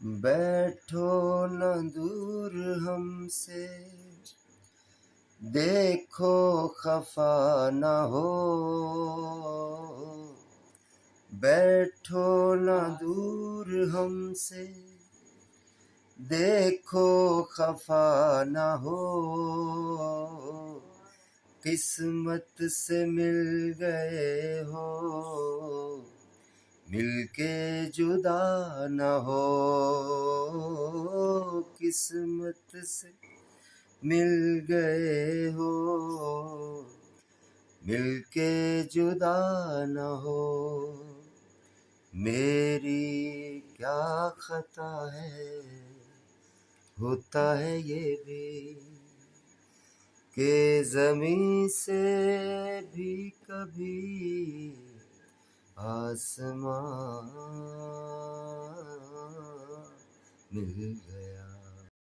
بیٹھو نہ دور ہم سے، دیکھو خفا نہ ہو، بیٹھو نہ دور ہم سے، دیکھو خفا نہ ہو، قسمت سے مل گئے ہو، مل کے جدا نہ ہو، قسمت سے مل گئے ہو، مل کے جدا نہ ہو، میری کیا خطا ہے، ہوتا ہے یہ بھی کہ زمیں سے بھی کبھی آسمان مل گیا۔